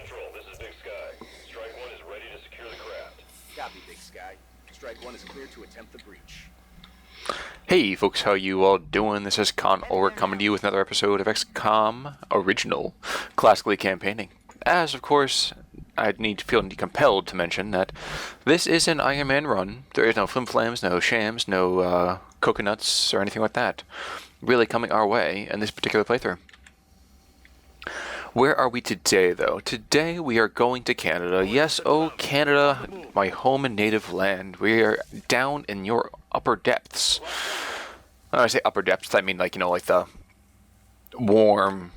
Central, this is Big Sky. Strike 1 is ready to secure the craft. Copy, Big Sky. Strike 1 is clear to attempt the breach. Hey folks, how you all doing? This is Con Or coming to you with another episode of XCOM Original Classically Campaigning. As of course, I feel compelled to mention that this is an Ironman run. There is no flim-flams, no shams, no coconuts or anything like that. Really coming our way in this particular playthrough. Where are we today, though? Today we are going to Canada. Yes, oh Canada, my home and native land. We are down in your upper depths. When I say upper depths, I mean like, you know, like the warm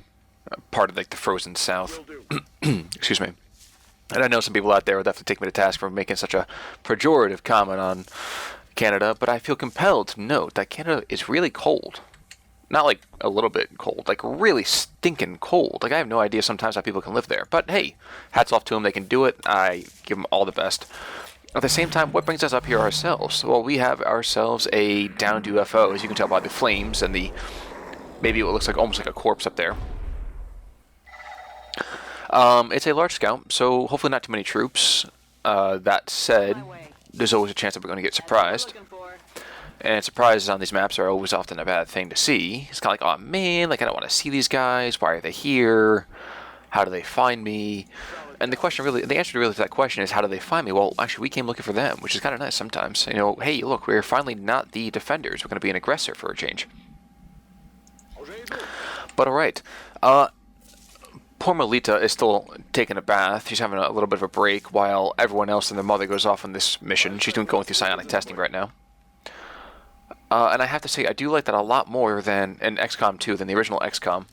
part of like the frozen south. Excuse me. And I know some people out there would have to take me to task for making such a pejorative comment on Canada, but I feel compelled to note that Canada is really cold. Not like a little bit cold, like really stinking cold. Like I have no idea sometimes how people can live there. But hey, hats off to them, they can do it. I give them all the best. At the same time, what brings us up here ourselves? Well, we have ourselves a downed UFO, as you can tell by the flames and the maybe what looks like almost like a corpse up there. It's a large scout, so hopefully not too many troops. That said, there's always a chance that we're going to get surprised. And surprises on these maps are always often a bad thing to see. It's kind of like, oh man, like I don't want to see these guys. Why are they here? How do they find me? And the answer to that question is, how do they find me? Well, actually, we came looking for them, which is kind of nice sometimes. You know, hey, look, we're finally not the defenders. We're going to be an aggressor for a change. But all right. Poor Melita is still taking a bath. She's having a little bit of a break while everyone else and their mother goes off on this mission. She's going through psionic testing right now. And I have to say, I do like that a lot more than in XCOM 2, than the original XCOM.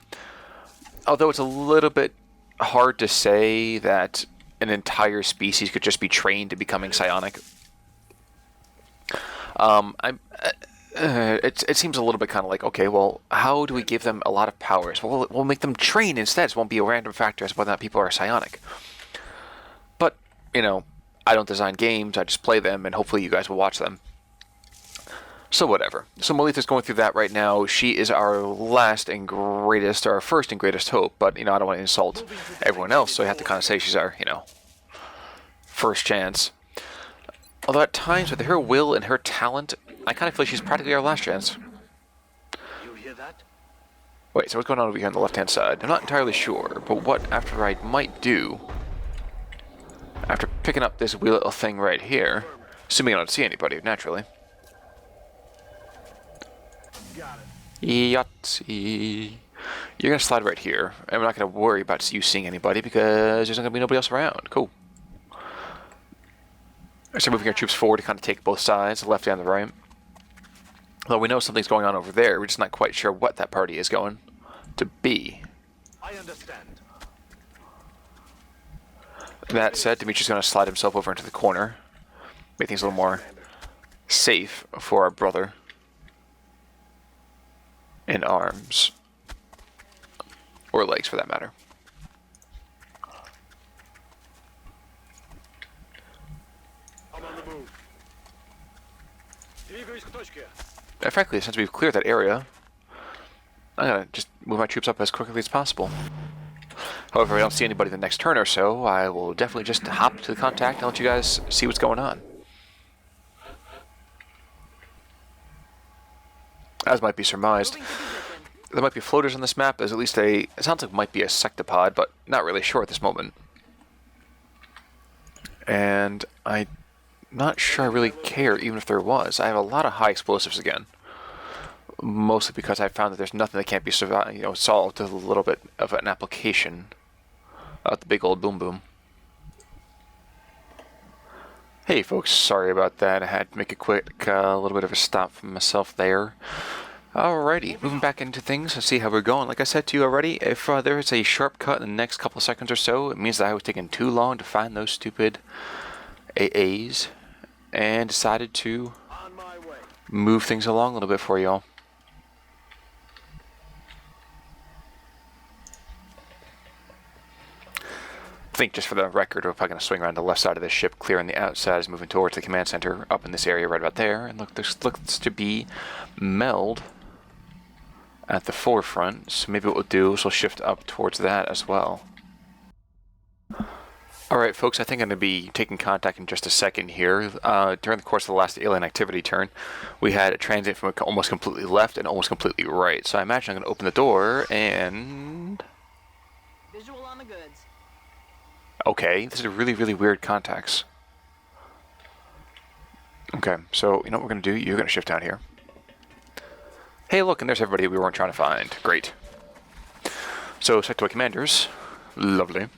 Although it's a little bit hard to say that an entire species could just be trained to becoming psionic. It seems a little bit kind of like, okay, well, how do we give them a lot of powers? Well, we'll make them train instead. It won't be a random factor as to whether or not people are psionic. But, you know, I don't design games. I just play them, and hopefully you guys will watch them. So whatever. So Melita's going through that right now. She is our last and greatest, or our first and greatest hope. But, you know, I don't want to insult everyone else, so I have to kind of say she's our, you know, first chance. Although at times, with her will and her talent, I kind of feel like she's practically our last chance. You hear that? Wait, so what's going on over here on the left-hand side? I'm not entirely sure, but what after I might do, after picking up this wee little thing right here, assuming I don't see anybody, naturally. Yahtzee. You're going to slide right here. I'm not going to worry about you seeing anybody because there's not going to be nobody else around. Cool. So moving our troops forward to kind of take both sides, the left and the right. Though we know something's going on over there, we're just not quite sure what that party is going to be. I understand. That said, Dimitri's going to slide himself over into the corner. Make things a little more safe for our brother. In arms. Or legs, for that matter. I'm on the move. And frankly, since we've cleared that area, I'm going to just move my troops up as quickly as possible. However, if I don't see anybody the next turn or so, I will definitely just hop to the contact and let you guys see what's going on. As might be surmised, there might be floaters on this map. There's at least it sounds like it might be a sectopod, but not really sure at this moment. And I'm not sure I really care, even if there was. I have a lot of high explosives again. Mostly because I found that there's nothing that can't be solved with a little bit of an application of the big old boom boom. Hey folks, sorry about that. I had to make a quick little bit of a stop for myself there. Alrighty, moving back into things and see how we're going. Like I said to you already, if there is a sharp cut in the next couple seconds or so, it means that I was taking too long to find those stupid AAs and decided to move things along a little bit for y'all. I think just for the record, we're probably going to swing around the left side of this ship, clearing the outside, is moving towards the command center up in this area right about there. And look, this looks to be Meld at the forefront, so maybe what we'll do is we'll shift up towards that as well. Alright folks, I think I'm going to be taking contact in just a second here. During the course of the last alien activity turn, we had a transit from almost completely left and almost completely right. So I imagine I'm going to open the door and... Visual on the goods. Okay, this is a really, really weird contacts. Okay, so you know what we're going to do? You're going to shift down here. Hey look, and there's everybody we weren't trying to find. Great. So, sector commanders. Lovely.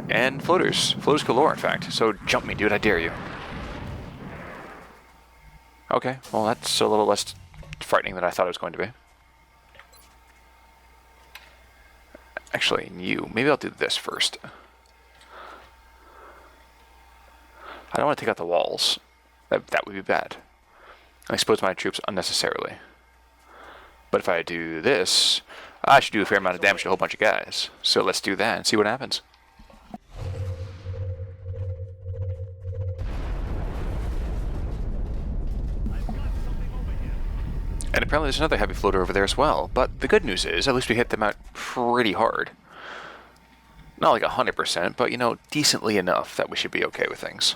And floaters. Floaters galore, in fact. So jump me, dude. I dare you. Okay, well that's a little less frightening than I thought it was going to be. Actually, you. Maybe I'll do this first. I don't want to take out the walls. That would be bad. I expose my troops unnecessarily. But if I do this, I should do a fair amount of damage to a whole bunch of guys. So let's do that and see what happens. And apparently there's another heavy floater over there as well. But the good news is, at least we hit them out pretty hard. Not like 100%, but you know, decently enough that we should be okay with things.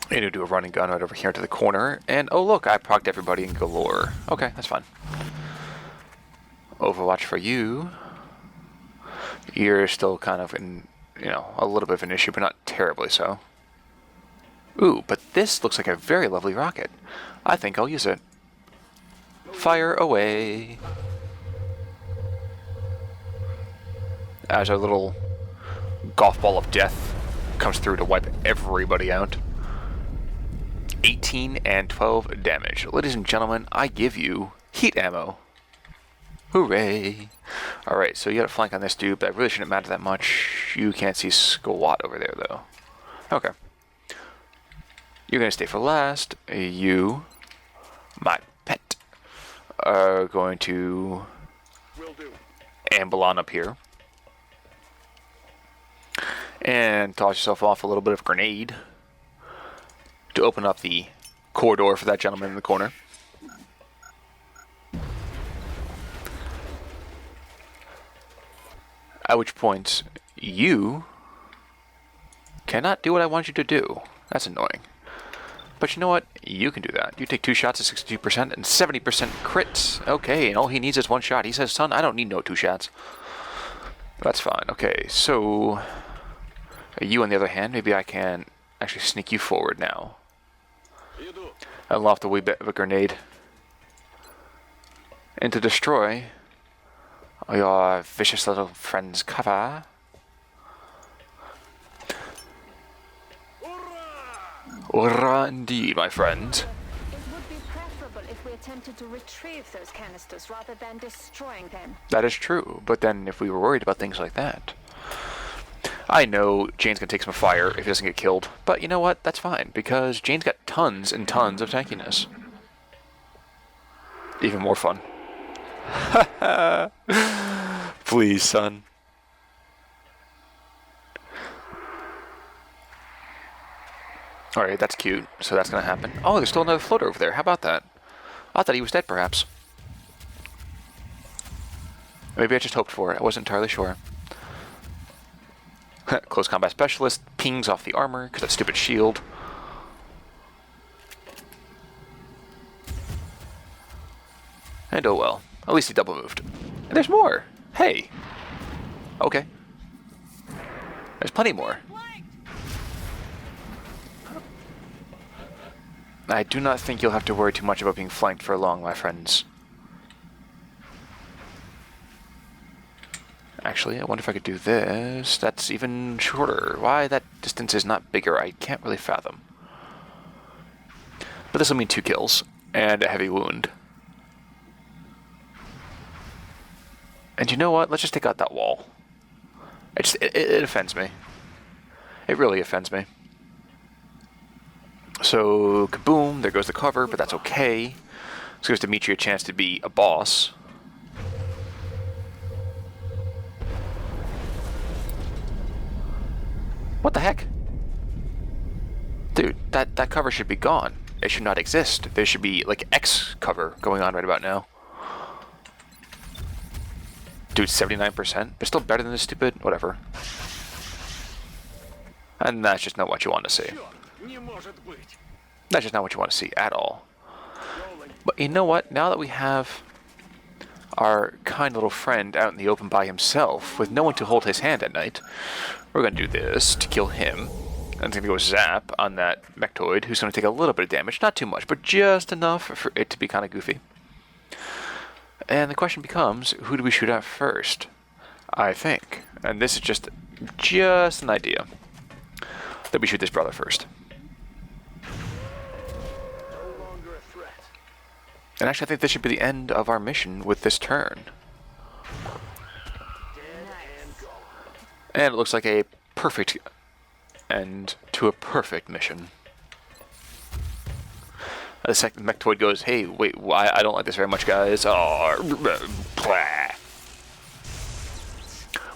I need to do a running gun right over here to the corner. And oh look, I procced everybody in galore. Okay, that's fine. Overwatch for you. You're still kind of in, you know, a little bit of an issue, but not terribly so. Ooh, but this looks like a very lovely rocket. I think I'll use it. Fire away. As our little golf ball of death comes through to wipe everybody out. 18 and 12 damage. Ladies and gentlemen, I give you heat ammo. Hooray! Alright, so you got a flank on this dude, but that really shouldn't matter that much. You can't see squat over there, though. Okay. You're gonna stay for last. You, my pet, are going to amble on up here. And toss yourself off a little bit of grenade to open up the corridor for that gentleman in the corner. At which point, you cannot do what I want you to do. That's annoying. But you know what? You can do that. You take 2 shots at 62% and 70% crits. Okay, and all he needs is 1 shot. He says, son, I don't need no 2 shots. That's fine. Okay, so you on the other hand, maybe I can actually sneak you forward now. I'll loft a wee bit of a grenade. And to destroy your vicious little friend's cover. Hurrah indeed, my friend. It would be preferable if we attempted to retrieve those canisters rather than destroying them. That is true, but then if we were worried about things like that... I know Jane's gonna take some fire if he doesn't get killed, but you know what? That's fine, because Jane's got tons and tons of tankiness. Even more fun. Please, son. Alright, that's cute, so that's gonna happen. Oh, there's still another floater over there. How about that? I thought he was dead, perhaps. Maybe I just hoped for it. I wasn't entirely sure. Close combat specialist pings off the armor because that stupid shield. And oh well. At least he double moved. And there's more. Hey. Okay. There's plenty more. I do not think you'll have to worry too much about being flanked for long, my friends. Actually, I wonder if I could do this. That's even shorter. Why that distance is not bigger, I can't really fathom. But this will mean 2 kills and a heavy wound. And you know what? Let's just take out that wall. It offends me. It really offends me. So, kaboom, there goes the cover, but that's okay. It's going to meet you a chance to be a boss. What the heck? Dude, that cover should be gone. It should not exist. There should be, like, X cover going on right about now. Dude, 79%? But still better than this stupid... whatever. And that's just not what you want to see. That's just not what you want to see at all. But you know what? Now that we have our kind little friend out in the open by himself, with no one to hold his hand at night, we're going to do this to kill him. And it's going to go zap on that Mechtoid, who's going to take a little bit of damage. Not too much, but just enough for it to be kind of goofy. And the question becomes, who do we shoot at first? I think, and this is just an idea, that we shoot this brother first. And actually, I think this should be the end of our mission with this turn. And it looks like a perfect end to a perfect mission. The second Mechtoid goes, hey, wait, why? I don't like this very much, guys. Oh, blah.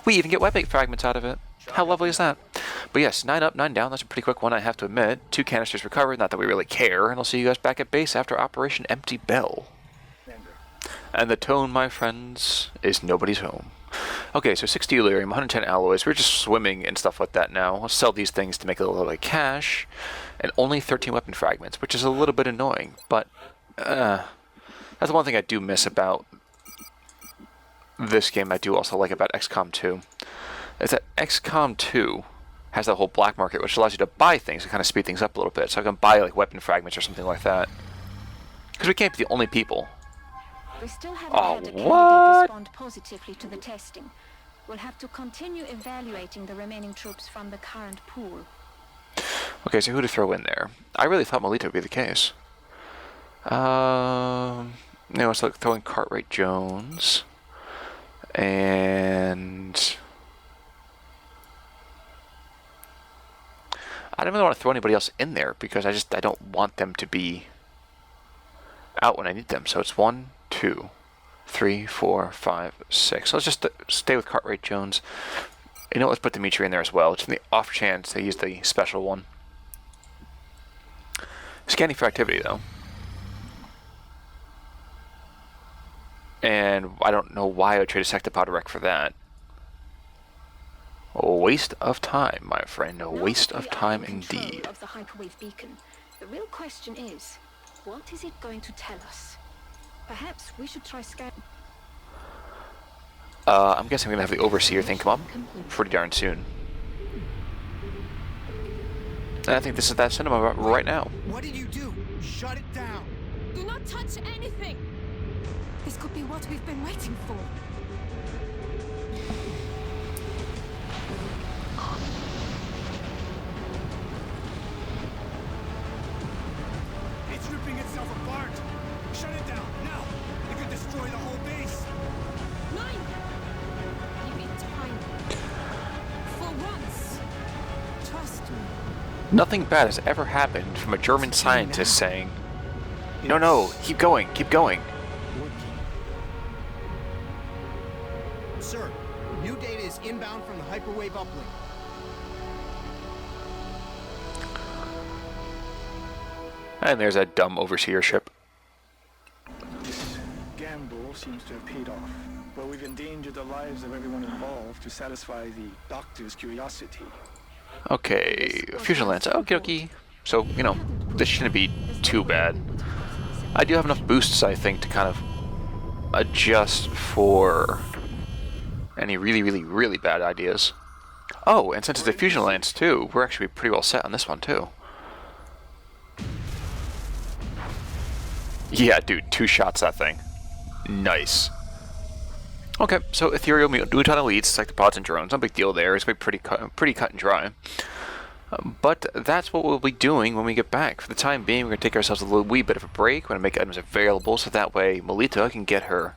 We even get weapon fragments out of it. How lovely is that? But yes, 9 up, 9 down. That's a pretty quick one, I have to admit. 2 canisters recovered, not that we really care. And I'll see you guys back at base after Operation Empty Bell. And the tone, my friends, is nobody's home. Okay, so 60 Delirium, 110 alloys. We're just swimming in stuff like that now. Let's sell these things to make a little bit of cash. And only 13 weapon fragments, which is a little bit annoying. But that's the one thing I do miss about this game. I do also like about XCOM 2. Is that XCOM 2 has that whole black market, which allows you to buy things to kind of speed things up a little bit. So I can buy like weapon fragments or something like that. Because we can't be the only people. We still haven't had a candidate respond positively to the testing. We'll have to continue evaluating the remaining troops from the current pool. Okay, so who to throw in there? I really thought Melita would be the case. Let's look, throw in Cartwright Jones. And I don't really want to throw anybody else in there because I don't want them to be out when I need them. So it's 1, 2, 3, 4, 5, 6. So let's just stay with Cartwright Jones. You know, let's put Dimitri in there as well. Just in the off chance they use the special one. Scanning for activity, though. And I don't know why I would trade a Sectopod Wreck for that. A waste of time, my friend. A waste of time indeed. Of the hyperwave beacon. The real question is, what is it going to tell us? Perhaps we should try scan. I'm guessing we're gonna have the Overseer thing come up pretty darn soon. And I think this is that cinema right now. What did you do? Shut it down. Do not touch anything! This could be what we've been waiting for. It's ripping itself apart. Shut it down, now. It could destroy the whole base. Nine! Give me time. For once. Trust me. Nothing bad has ever happened from a German scientist saying, no, keep going, keep going. Sir, new data is inbound from the hyperwave uplink. And there's that dumb Overseer ship. This gamble seems to have paid off, but we've endangered the lives of everyone involved to satisfy the doctor's curiosity. Okay, Fusion Lance, okie dokie. So, you know, this shouldn't be too bad. I do have enough boosts, I think, to kind of adjust for any really bad ideas. Oh, and since it's a Fusion Lance too, we're actually pretty well set on this one too. Yeah, dude, 2 shots that thing. Nice. Okay, so Ethereal Mutant Elites, Sectopods and Drones, no big deal there. It's going to be pretty cut and dry. But that's what we'll be doing when we get back. For the time being, we're going to take ourselves a wee bit of a break. We're going to make items available so that way Melita can get her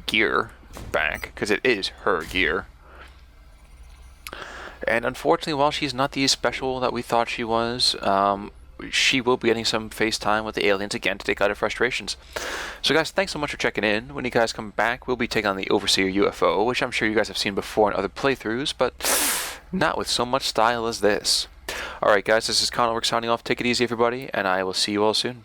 gear back, because it is her gear. And unfortunately, while she's not the special that we thought she was, she will be getting some FaceTime with the aliens again to take out her frustrations. So guys, thanks so much for checking in. When you guys come back, we'll be taking on the Overseer UFO, which I'm sure you guys have seen before in other playthroughs, but not with so much style as this. Alright guys, this is Conor signing off. Take it easy everybody, and I will see you all soon.